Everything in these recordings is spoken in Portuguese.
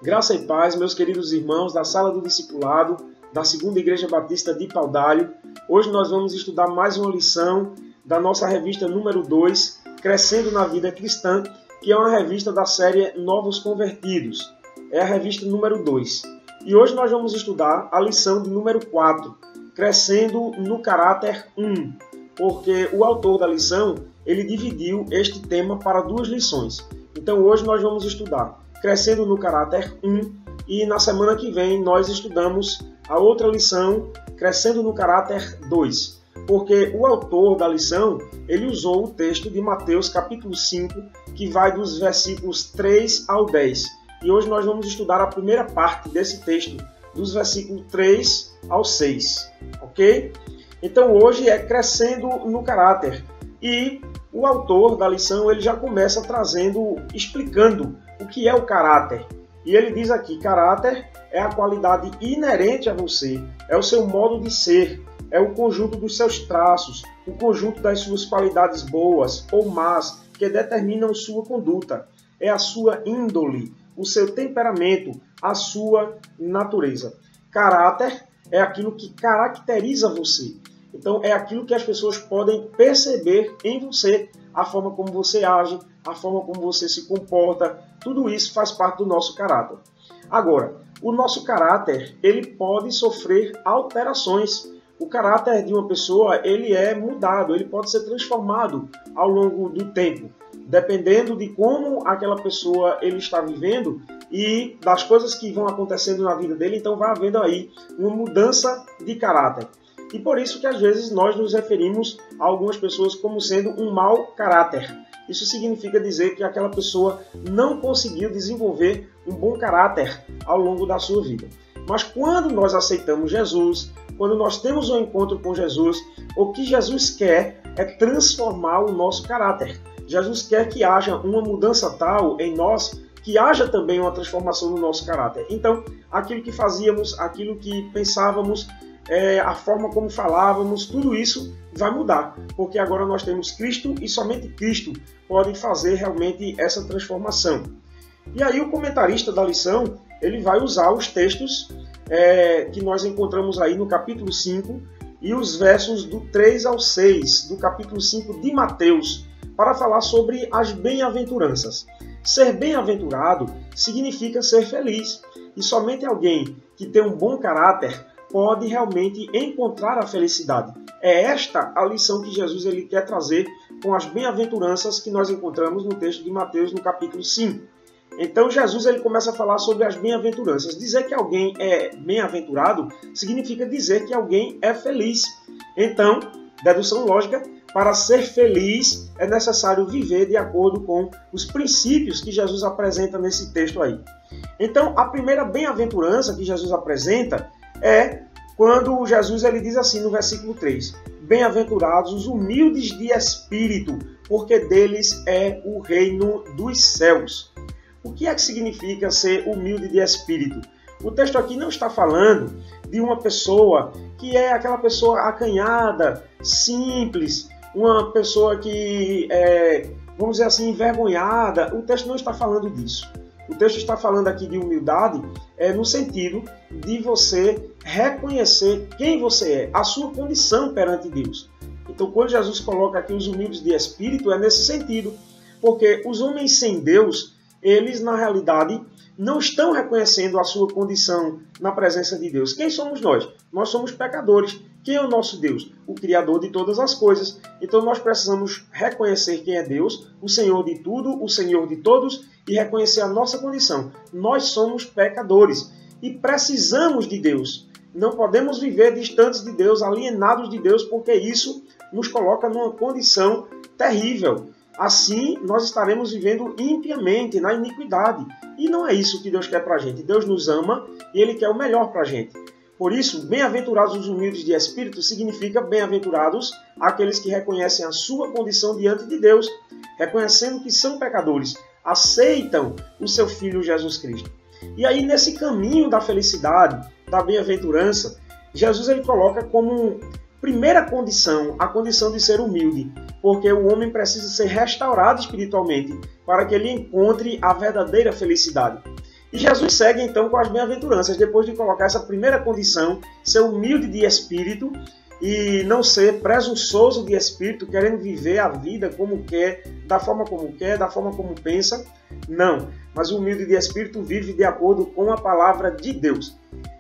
Graça e paz, meus queridos irmãos da Sala do Discipulado, da Segunda Igreja Batista de Paudalho. Hoje nós vamos estudar mais uma lição da nossa revista número 2, Crescendo na Vida Cristã, que é uma revista da série Novos Convertidos. É a revista número 2. E hoje nós vamos estudar a lição de número 4, Crescendo no Caráter 1, porque o autor da lição, ele dividiu este tema para 2 lições. Então hoje nós vamos estudar Crescendo no Caráter 1 e na semana que vem nós estudamos a outra lição, Crescendo no Caráter 2. Porque o autor da lição, ele usou o texto de Mateus capítulo 5, que vai dos versículos 3 ao 10. E hoje nós vamos estudar a primeira parte desse texto, dos versículos 3 ao 6. Ok? Então hoje é Crescendo no Caráter. E o autor da lição, ele já começa explicando o que é o caráter. E ele diz aqui, caráter é a qualidade inerente a você, é o seu modo de ser, é o conjunto dos seus traços, o conjunto das suas qualidades boas ou más que determinam sua conduta, é a sua índole, o seu temperamento, a sua natureza. Caráter é aquilo que caracteriza você. Então, é aquilo que as pessoas podem perceber em você, a forma como você age, a forma como você se comporta, tudo isso faz parte do nosso caráter. Agora, o nosso caráter, ele pode sofrer alterações. O caráter de uma pessoa, ele é mudado, ele pode ser transformado ao longo do tempo, dependendo de como aquela pessoa ele está vivendo e das coisas que vão acontecendo na vida dele, então vai havendo aí uma mudança de caráter. E por isso que às vezes nós nos referimos a algumas pessoas como sendo um mau caráter. Isso significa dizer que aquela pessoa não conseguiu desenvolver um bom caráter ao longo da sua vida. Mas quando nós aceitamos Jesus, quando nós temos um encontro com Jesus, o que Jesus quer é transformar o nosso caráter. Jesus quer que haja uma mudança tal em nós, que haja também uma transformação no nosso caráter. Então, aquilo que fazíamos, aquilo que pensávamos, a forma como falávamos, tudo isso vai mudar, porque agora nós temos Cristo e somente Cristo pode fazer realmente essa transformação. E aí o comentarista da lição, ele vai usar os textos que nós encontramos aí no capítulo 5 e os versos do 3 ao 6 do capítulo 5 de Mateus, para falar sobre as bem-aventuranças. Ser bem-aventurado significa ser feliz, e somente alguém que tem um bom caráter pode realmente encontrar a felicidade. É esta a lição que Jesus ele quer trazer com as bem-aventuranças que nós encontramos no texto de Mateus, no capítulo 5. Então Jesus ele começa a falar sobre as bem-aventuranças. Dizer que alguém é bem-aventurado significa dizer que alguém é feliz. Então, dedução lógica, para ser feliz é necessário viver de acordo com os princípios que Jesus apresenta nesse texto aí. Então, a primeira bem-aventurança que Jesus apresenta é quando Jesus ele diz assim no versículo 3: Bem-aventurados os humildes de espírito, porque deles é o reino dos céus. O que é que significa ser humilde de espírito? O texto aqui não está falando de uma pessoa que é aquela pessoa acanhada, simples, uma pessoa que é, vamos dizer assim, envergonhada. O texto não está falando disso. O texto está falando aqui de humildade no sentido de você reconhecer quem você é, a sua condição perante Deus. Então, quando Jesus coloca aqui os humildes de espírito, é nesse sentido, porque os homens sem Deus, eles na realidade não estão reconhecendo a sua condição na presença de Deus. Quem somos nós? Nós somos pecadores. Quem é o nosso Deus? O Criador de todas as coisas. Então nós precisamos reconhecer quem é Deus, o Senhor de tudo, o Senhor de todos, e reconhecer a nossa condição. Nós somos pecadores e precisamos de Deus. Não podemos viver distantes de Deus, alienados de Deus, porque isso nos coloca numa condição terrível. Assim, nós estaremos vivendo impiamente, na iniquidade. E não é isso que Deus quer para a gente. Deus nos ama e Ele quer o melhor para a gente. Por isso, bem-aventurados os humildes de espírito significa bem-aventurados aqueles que reconhecem a sua condição diante de Deus, reconhecendo que são pecadores, aceitam o seu Filho Jesus Cristo. E aí, nesse caminho da felicidade, da bem-aventurança, Jesus ele coloca como primeira condição a condição de ser humilde, porque o homem precisa ser restaurado espiritualmente para que ele encontre a verdadeira felicidade. E Jesus segue então com as bem-aventuranças, depois de colocar essa primeira condição, ser humilde de espírito e não ser presunçoso de espírito, querendo viver a vida como quer, da forma como pensa. Não, mas o humilde de espírito vive de acordo com a palavra de Deus.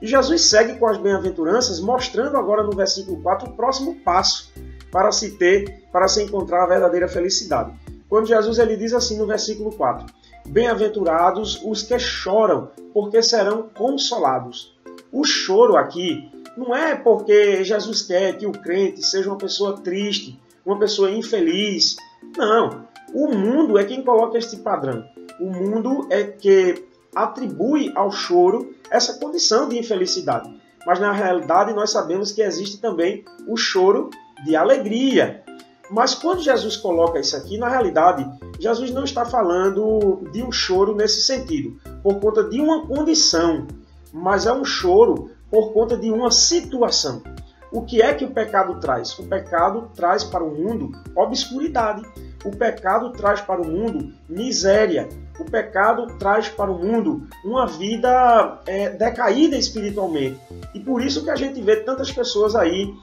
E Jesus segue com as bem-aventuranças, mostrando agora no versículo 4 o próximo passo para se encontrar a verdadeira felicidade. Quando Jesus ele diz assim no versículo 4, bem-aventurados os que choram, porque serão consolados. O choro aqui não é porque Jesus quer que o crente seja uma pessoa triste, uma pessoa infeliz. Não, o mundo é quem coloca este padrão. O mundo é que atribui ao choro essa condição de infelicidade. Mas na realidade nós sabemos que existe também o choro de alegria. Mas quando Jesus coloca isso aqui, na realidade, Jesus não está falando de um choro nesse sentido, por conta de uma condição, mas é um choro por conta de uma situação. O que é que o pecado traz? O pecado traz para o mundo obscuridade. O pecado traz para o mundo miséria. O pecado traz para o mundo uma vida decaída espiritualmente. E por isso que a gente vê tantas pessoas aí,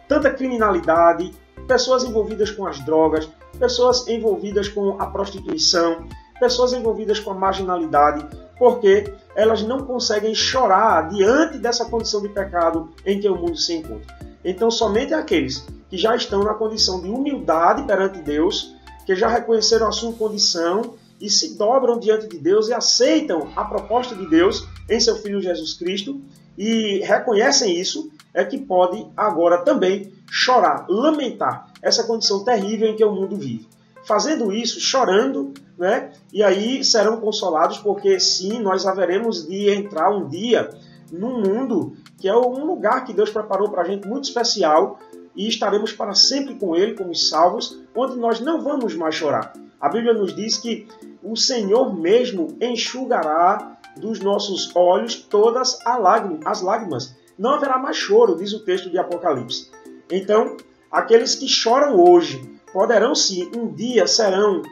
tanta criminalidade, pessoas envolvidas com as drogas, pessoas envolvidas com a prostituição, pessoas envolvidas com a marginalidade, porque elas não conseguem chorar diante dessa condição de pecado em que o mundo se encontra. Então, somente aqueles que já estão na condição de humildade perante Deus, que já reconheceram a sua condição e se dobram diante de Deus e aceitam a proposta de Deus em seu Filho Jesus Cristo e reconhecem isso, é que pode agora também chorar, lamentar essa condição terrível em que o mundo vive. Fazendo isso, chorando, né? E aí serão consolados, porque sim, nós haveremos de entrar um dia num mundo que é um lugar que Deus preparou para a gente muito especial e estaremos para sempre com Ele, como salvos, onde nós não vamos mais chorar. A Bíblia nos diz que o Senhor mesmo enxugará dos nossos olhos todas as lágrimas. Não haverá mais choro, diz o texto de Apocalipse. Então, aqueles que choram hoje poderão sim, um dia serão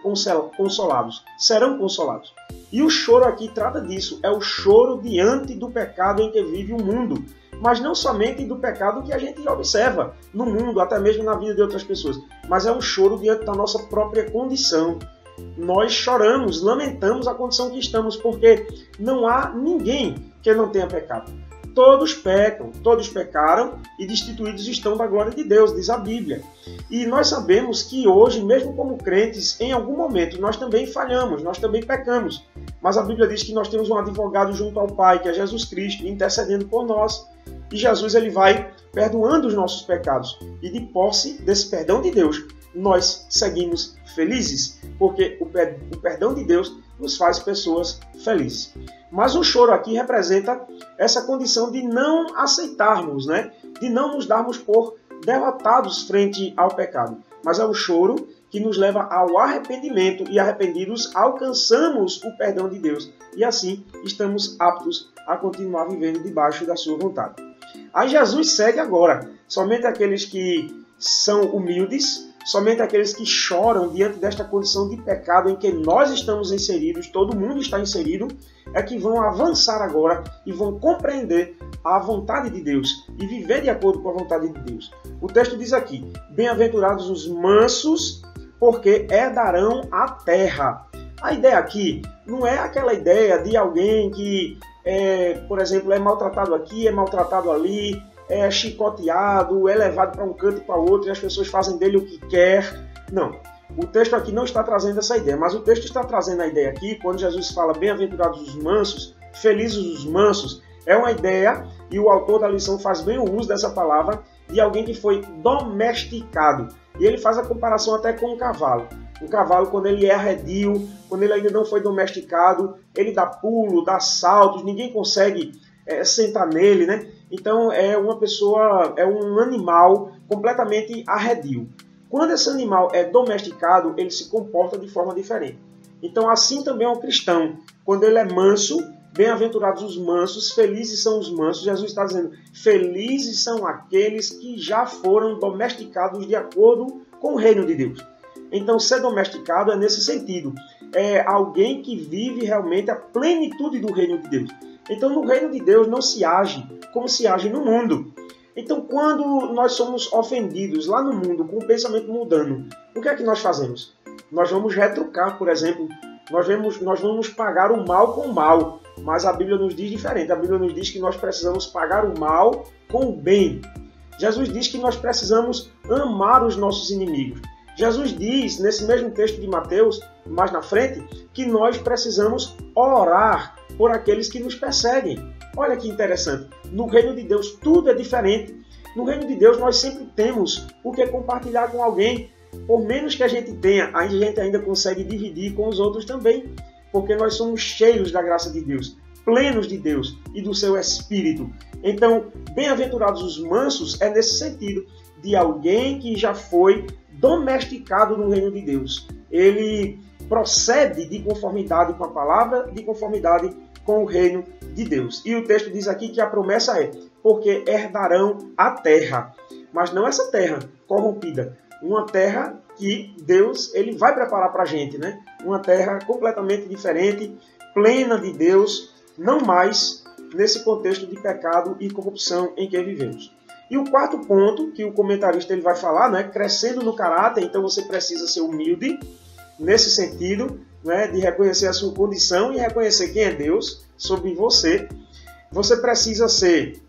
consolados. Serão consolados. E o choro aqui trata disso, é o choro diante do pecado em que vive o mundo. Mas não somente do pecado que a gente já observa no mundo, até mesmo na vida de outras pessoas. Mas é um choro diante da nossa própria condição. Nós choramos, lamentamos a condição que estamos, porque não há ninguém que não tenha pecado. Todos pecam, todos pecaram e destituídos estão da glória de Deus, diz a Bíblia. E nós sabemos que hoje, mesmo como crentes, em algum momento nós também falhamos, nós também pecamos. Mas a Bíblia diz que nós temos um advogado junto ao Pai, que é Jesus Cristo, intercedendo por nós. E Jesus ele vai perdoando os nossos pecados. E de posse desse perdão de Deus, nós seguimos felizes, porque o perdão de Deus nos faz pessoas felizes. Mas o choro aqui representa essa condição de não aceitarmos, né? De não nos darmos por derrotados frente ao pecado. Mas é o choro que nos leva ao arrependimento e arrependidos alcançamos o perdão de Deus. E assim estamos aptos a continuar vivendo debaixo da sua vontade. Aí Jesus segue agora. Somente aqueles que são humildes, somente aqueles que choram diante desta condição de pecado em que nós estamos inseridos, todo mundo está inserido, é que vão avançar agora e vão compreender a vontade de Deus e viver de acordo com a vontade de Deus. O texto diz aqui, bem-aventurados os mansos, porque herdarão a terra. A ideia aqui não é aquela ideia de alguém que, por exemplo, é maltratado aqui, é maltratado ali, é chicoteado, é levado para um canto e para outro e as pessoas fazem dele o que quer. Não. O texto aqui não está trazendo essa ideia, mas o texto está trazendo a ideia aqui, quando Jesus fala bem-aventurados os mansos, felizes os mansos, é uma ideia, e o autor da lição faz bem o uso dessa palavra, de alguém que foi domesticado. E ele faz a comparação até com um cavalo. Um cavalo, quando ele é arredio, quando ele ainda não foi domesticado, ele dá pulo, dá saltos, ninguém consegue sentar nele, né? Então é um animal completamente arredio. Quando esse animal é domesticado, ele se comporta de forma diferente. Então assim também é um cristão. Quando ele é manso, bem-aventurados os mansos, felizes são os mansos. Jesus está dizendo, felizes são aqueles que já foram domesticados de acordo com o reino de Deus. Então ser domesticado é nesse sentido. é alguém que vive realmente a plenitude do reino de Deus. Então, no reino de Deus não se age como se age no mundo. Então, quando nós somos ofendidos lá no mundo com o pensamento mundano, o que é que nós fazemos? Nós vamos retrucar, por exemplo, nós vamos pagar o mal com o mal, mas a Bíblia nos diz diferente. A Bíblia nos diz que nós precisamos pagar o mal com o bem. Jesus diz que nós precisamos amar os nossos inimigos. Jesus diz, nesse mesmo texto de Mateus, mais na frente, que nós precisamos orar por aqueles que nos perseguem. Olha que interessante. No reino de Deus tudo é diferente. No reino de Deus nós sempre temos o que compartilhar com alguém. Por menos que a gente tenha, a gente ainda consegue dividir com os outros também. Porque nós somos cheios da graça de Deus, plenos de Deus e do seu Espírito. Então, bem-aventurados os mansos é nesse sentido, de alguém que já foi domesticado no reino de Deus. Ele procede de conformidade com a palavra, de conformidade com o reino de Deus. E o texto diz aqui que a promessa é, porque herdarão a terra. Mas não essa terra corrompida, uma terra que Deus ele vai preparar para a gente, né? Uma terra completamente diferente, plena de Deus, não mais nesse contexto de pecado e corrupção em que vivemos. E o quarto ponto que o comentarista ele vai falar, né, crescendo no caráter, então você precisa ser humilde, nesse sentido, né, de reconhecer a sua condição e reconhecer quem é Deus sobre você. Você precisa ser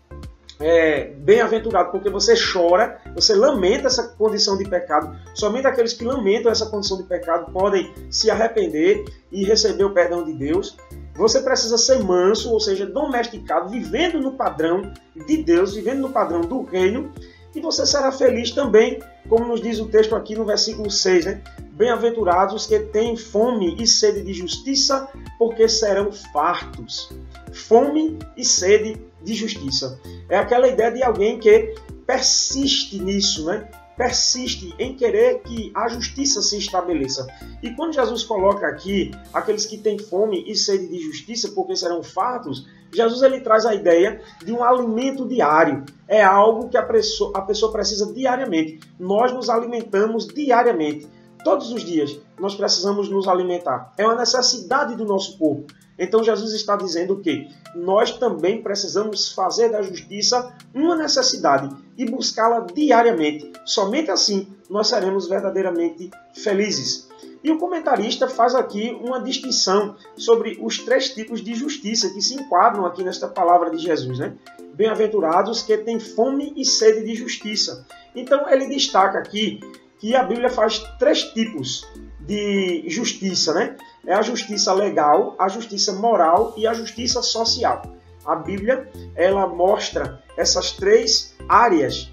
bem-aventurado porque você chora, você lamenta essa condição de pecado. Somente aqueles que lamentam essa condição de pecado podem se arrepender e receber o perdão de Deus. Você precisa ser manso, ou seja, domesticado, vivendo no padrão de Deus, vivendo no padrão do reino, e você será feliz também, como nos diz o texto aqui no versículo 6, né? Bem-aventurados os que têm fome e sede de justiça, porque serão fartos. Fome e sede de justiça. É aquela ideia de alguém que persiste nisso, né? Persiste em querer que a justiça se estabeleça. E quando Jesus coloca aqui aqueles que têm fome e sede de justiça, porque serão fartos, Jesus ele traz a ideia de um alimento diário. É algo que a pessoa precisa diariamente. Nós nos alimentamos diariamente. Todos os dias nós precisamos nos alimentar. É uma necessidade do nosso corpo. Então Jesus está dizendo que nós também precisamos fazer da justiça uma necessidade e buscá-la diariamente. Somente assim nós seremos verdadeiramente felizes. E o comentarista faz aqui uma distinção sobre os três tipos de justiça que se enquadram aqui nesta palavra de Jesus, né? Bem-aventurados que têm fome e sede de justiça. Então ele destaca aqui que a Bíblia faz três tipos de justiça, né? É a justiça legal, a justiça moral e a justiça social. A Bíblia ela mostra essas três áreas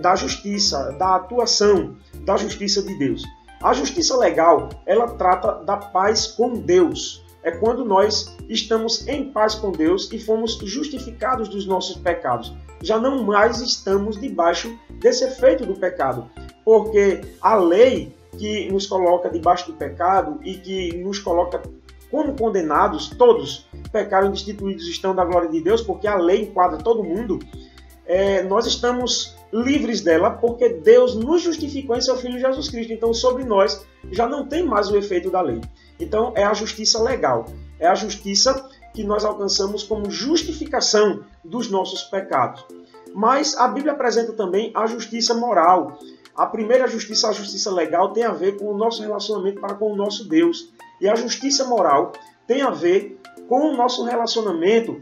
da justiça, da atuação da justiça de Deus. A justiça legal, ela trata da paz com Deus. É quando nós estamos em paz com Deus e fomos justificados dos nossos pecados. Já não mais estamos debaixo desse efeito do pecado. Porque a lei que nos coloca debaixo do pecado e que nos coloca como condenados, todos pecaram e destituídos estão da glória de Deus, porque a lei enquadra todo mundo, nós estamos livres dela porque Deus nos justificou em seu Filho Jesus Cristo. Então, sobre nós já não tem mais o efeito da lei. Então, é a justiça legal. É a justiça que nós alcançamos como justificação dos nossos pecados. Mas a Bíblia apresenta também a justiça moral. A primeira justiça, a justiça legal, tem a ver com o nosso relacionamento para com o nosso Deus. E a justiça moral tem a ver com o nosso relacionamento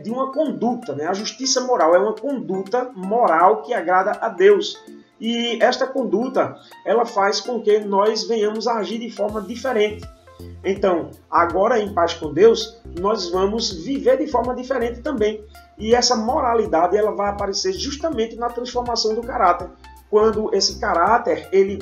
de uma conduta, né? A justiça moral é uma conduta moral que agrada a Deus. E esta conduta, ela faz com que nós venhamos a agir de forma diferente. Então, agora em paz com Deus, nós vamos viver de forma diferente também. E essa moralidade, ela vai aparecer justamente na transformação do caráter. Quando esse caráter ele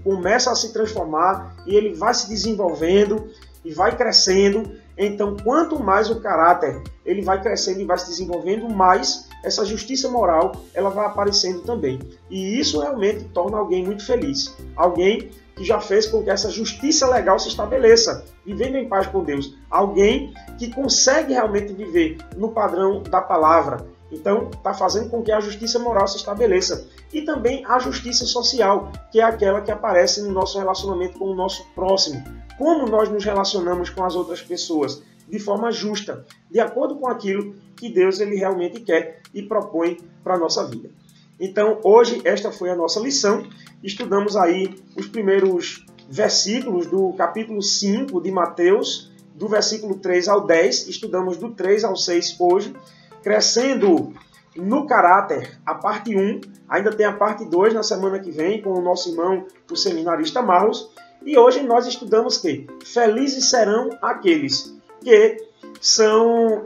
começa a se transformar e ele vai se desenvolvendo e vai crescendo, então quanto mais o caráter ele vai crescendo e vai se desenvolvendo, mais essa justiça moral ela vai aparecendo também. E isso realmente torna alguém muito feliz. Alguém que já fez com que essa justiça legal se estabeleça, vivendo em paz com Deus. Alguém que consegue realmente viver no padrão da palavra. Então, está fazendo com que a justiça moral se estabeleça. E também a justiça social, que é aquela que aparece no nosso relacionamento com o nosso próximo. Como nós nos relacionamos com as outras pessoas? De forma justa, de acordo com aquilo que Deus ele realmente quer e propõe para a nossa vida. Então, hoje, esta foi a nossa lição. Estudamos aí os primeiros versículos do capítulo 5 de Mateus, do versículo 3 ao 10. Estudamos do 3 ao 6 hoje. Crescendo no caráter, a parte 1. Ainda tem a parte 2 na semana que vem, com o nosso irmão, o seminarista Marlos. E hoje nós estudamos que felizes serão aqueles que são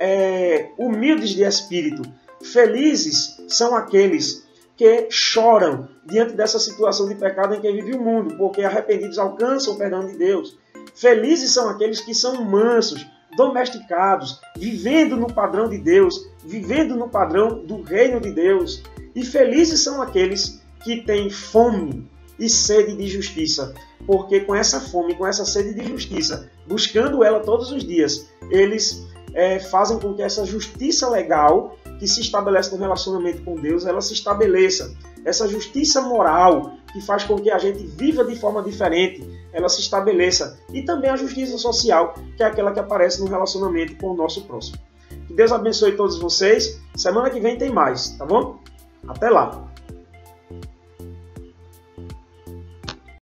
humildes de espírito. Felizes são aqueles que choram diante dessa situação de pecado em que vive o mundo, porque arrependidos alcançam o perdão de Deus. Felizes são aqueles que são mansos, domesticados, vivendo no padrão de Deus, vivendo no padrão do reino de Deus. E felizes são aqueles que têm fome e sede de justiça, porque com essa fome, com essa sede de justiça, buscando ela todos os dias, eles fazem com que essa justiça legal que se estabelece no relacionamento com Deus, ela se estabeleça. Essa justiça moral que faz com que a gente viva de forma diferente, ela se estabeleça. E também a justiça social, que é aquela que aparece no relacionamento com o nosso próximo. Que Deus abençoe todos vocês. Semana que vem tem mais, tá bom? Até lá!